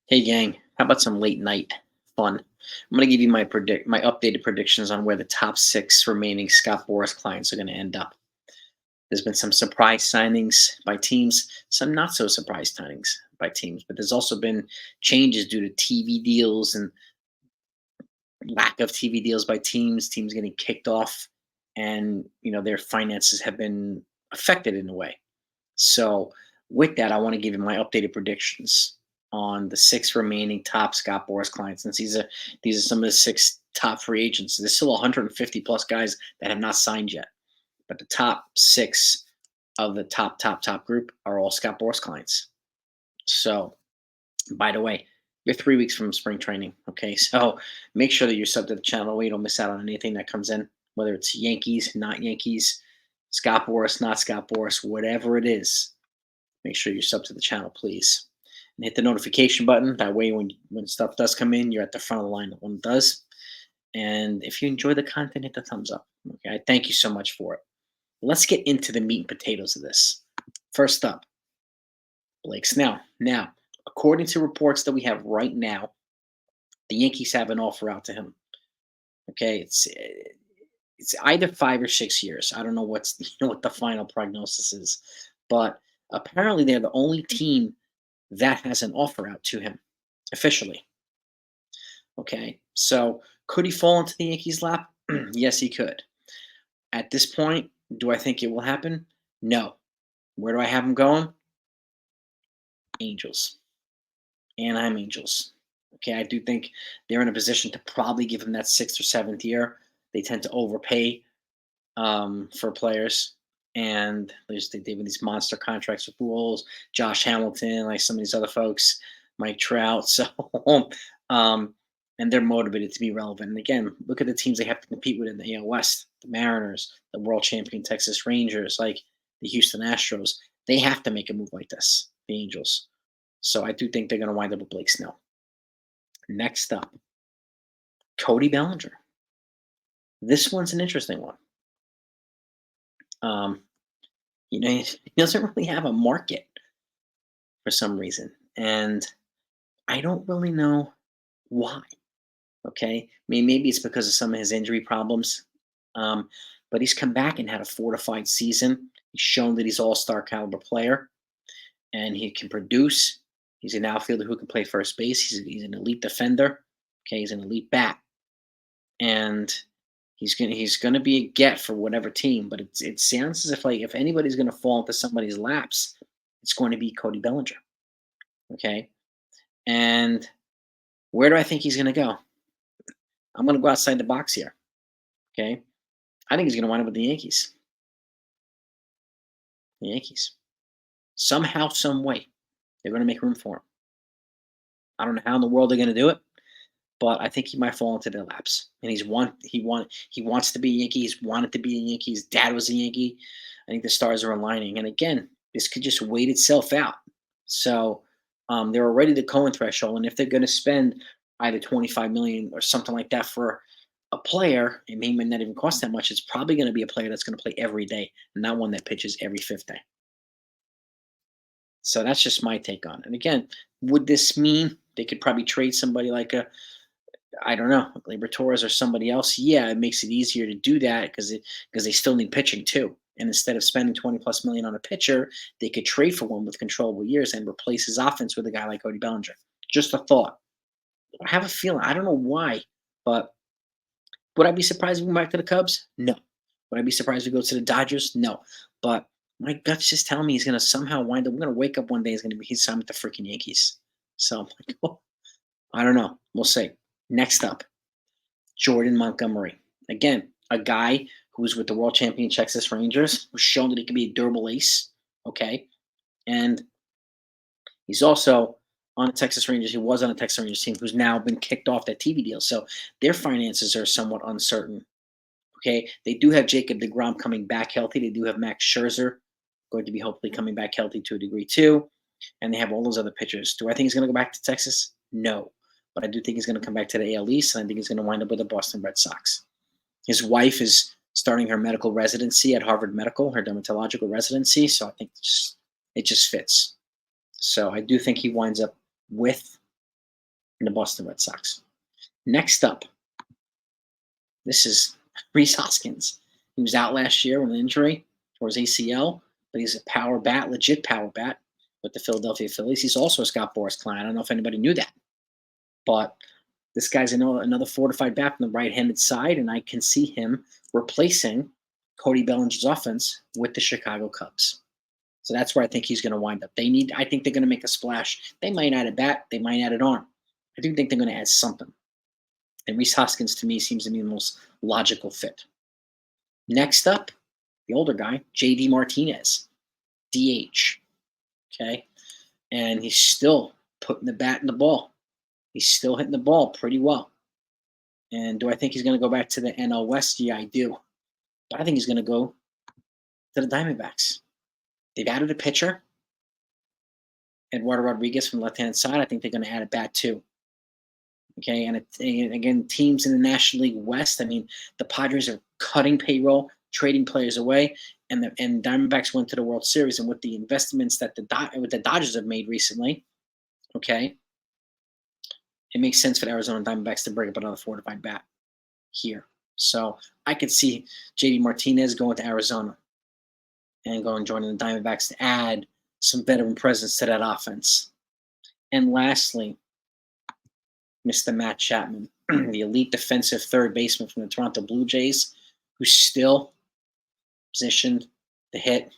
Hey gang, how about some late night fun? I'm gonna give you my updated predictions on where the top six remaining Scott Boras clients are gonna end up. There's been some surprise signings by teams, some not so surprise signings by teams, but there's also been changes due to TV deals and lack of TV deals by teams getting kicked off, and their finances have been affected in a way. So, with that, I want to give you my updated predictions on the six remaining top Scott Boras clients. Since these are some of the six top free agents. There's still 150 plus guys that have not signed yet, but the top six of the top group are all Scott Boras clients. So, by the way, you're 3 weeks from spring training. Okay, so make sure that you're sub to the channel where you don't miss out on anything that comes in, whether it's Yankees, not Yankees, Scott Boras, not Scott Boras, whatever it is. Make sure you sub to the channel, please. And hit the notification button. That way, when stuff does come in, you're at the front of the line when it does. And if you enjoy the content, hit the thumbs up. Okay, I thank you so much for it. Let's get into the meat and potatoes of this. First up, Blake Snell. Now, according to reports that we have right now, the Yankees have an offer out to him. Okay, it's either 5 or 6 years. I don't know what the final prognosis is, but apparently they're the only team that has an offer out to him officially. Okay, so could he fall into the Yankees' lap? Yes, he could. At this point, do I think it will happen? No. Where do I have him going? Angels. Anaheim Angels. Okay, I do think they're in a position to probably give him that sixth or seventh year. They tend to overpay for players, and they have these monster contracts with Rules, Josh Hamilton, like some of these other folks, Mike Trout. So, and they're motivated to be relevant. And again, look at the teams they have to compete with in the AL West: the Mariners, the world champion Texas Rangers, like the Houston Astros. They have to make a move like this. The Angels. So I do think they're going to wind up with Blake Snell. Next up, Cody Bellinger. This one's an interesting one. Um, he doesn't really have a market for some reason, and I don't really know why. Okay, I mean maybe it's because of some of his injury problems, um, but he's come back and had a fortified season. He's shown that he's all-star caliber player, and he can produce. He's an outfielder who can play first base. He's an elite defender. Okay, he's an elite bat, and he's gonna be a get for whatever team. But it sounds as if like if anybody's gonna fall into somebody's laps, it's going to be Cody Bellinger. Okay, and where do I think he's gonna go? I'm gonna go outside the box here. Okay, I think he's gonna wind up with the Yankees. The Yankees. Somehow, some way, they're gonna make room for him. I don't know how in the world they're gonna do it, but I think he might fall into their laps. And he wants to be a Yankee. He's wanted to be a Yankee. His dad was a Yankee. I think the stars are aligning. And again, this could just wait itself out. So they're already the Cohen threshold, and if they're going to spend either 25 million or something like that for a player, it may not even cost that much. It's probably going to be a player that's going to play every day, and not one that pitches every fifth day. So that's just my take on it. And again, would this mean they could probably trade somebody like a I don't know, GLEYBER Torres or somebody else? Yeah, it makes it easier to do that because they still need pitching too. And instead of spending 20 plus million on a pitcher, they could trade for one with controllable years and replace his offense with a guy like Cody Bellinger. Just a thought. I have a feeling. I don't know why, but would I be surprised if we went back to the Cubs? No. Would I be surprised if we go to the Dodgers? No. But my gut's just telling me he's going to somehow wind up. We're going to wake up one day. He's signed with the freaking Yankees. So I'm like, oh, I don't know. We'll see. Next up, Jordan Montgomery. Again, a guy who was with the world champion Texas Rangers, who's shown that he can be a durable ace. Okay. And he's also on the Texas Rangers. He was on the Texas Rangers team who's now been kicked off that TV deal. So their finances are somewhat uncertain. Okay. They do have Jacob deGrom coming back healthy. They do have Max Scherzer going to be hopefully coming back healthy to a degree too. And they have all those other pitchers. Do I think he's going to go back to Texas? No. But I do think he's going to come back to the AL East, and I think he's going to wind up with the Boston Red Sox. His wife is starting her medical residency at Harvard Medical, her dermatological residency, so I think it just fits. So I do think he winds up with in the Boston Red Sox. Next up, this is Rhys Hoskins. He was out last year with an injury for his ACL, but he's a power bat, legit power bat with the Philadelphia Phillies. He's also a Scott Boras client. I don't know if anybody knew that, but this guy's another fortified bat from the right-handed side, and I can see him replacing Cody Bellinger's offense with the Chicago Cubs. So that's where I think he's going to wind up. I think they're going to make a splash. They might add a bat. They might add an arm. I do think they're going to add something. And Rhys Hoskins, to me, seems to be the most logical fit. Next up, the older guy, J.D. Martinez, DH. Okay? And he's still putting the bat in the ball. He's still hitting the ball pretty well. And do I think he's going to go back to the NL West? Yeah, I do. But I think he's going to go to the Diamondbacks. They've added a pitcher, Eduardo Rodriguez from the left-hand side. I think they're going to add a bat too. Okay, and again, teams in the National League West. I mean, the Padres are cutting payroll, trading players away, and Diamondbacks went to the World Series. And with the investments that the Dodgers have made recently, okay, it makes sense for the Arizona Diamondbacks to bring up another fortified bat here. So I could see J.D. Martinez going to Arizona and going joining the Diamondbacks to add some veteran presence to that offense. And lastly, Mr. Matt Chapman, the elite defensive third baseman from the Toronto Blue Jays, who's still positioned to hit,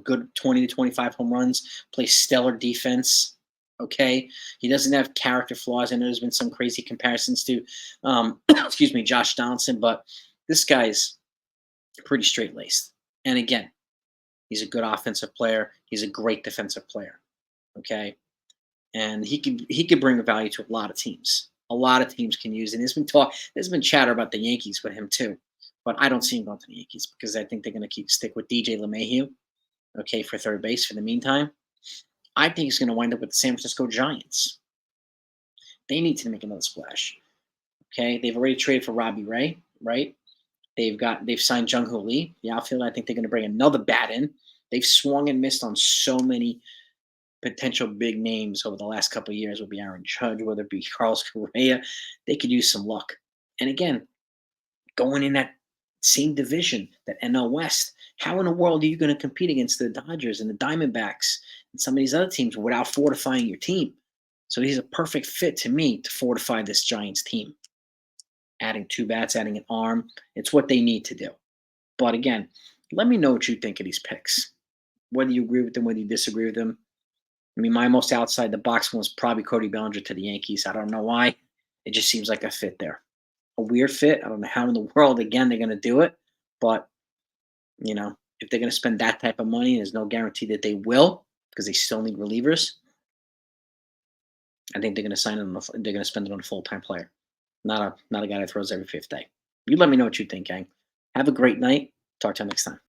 good 20 to 25 home runs, plays stellar defense. Okay, he doesn't have character flaws. I know there's been some crazy comparisons to, Josh Donaldson, but this guy's pretty straight-laced. And again, he's a good offensive player. He's a great defensive player. Okay, and he could bring a value to a lot of teams. A lot of teams can use it. There's been chatter about the Yankees with him too, but I don't see him going to the Yankees because I think they're going to stick with DJ LeMahieu, okay, for third base for the meantime. I think he's going to wind up with the San Francisco Giants. They need to make another splash. Okay, they've already traded for Robbie Ray, right? They've signed Jung-Hoo Lee, the outfielder. I think they're going to bring another bat in. They've swung and missed on so many potential big names over the last couple of years, whether it be Aaron Judge, whether it be Carlos Correa. They could use some luck. And again, going in that same division, that NL West, how in the world are you going to compete against the Dodgers and the Diamondbacks and some of these other teams without fortifying your team? So he's a perfect fit to me to fortify this Giants team. Adding two bats, adding an arm, it's what they need to do. But again, let me know what you think of these picks. Whether you agree with them, whether you disagree with them. I mean, my most outside the box one was probably Cody Bellinger to the Yankees. I don't know why. It just seems like a fit there. A weird fit. I don't know how in the world, again, they're going to do it. But, if they're going to spend that type of money, there's no guarantee that they will because they still need relievers. I think they're going to they're going to spend it on a full-time player, not a guy that throws every fifth day. You let me know what you think, gang. Have a great night. Talk to you next time.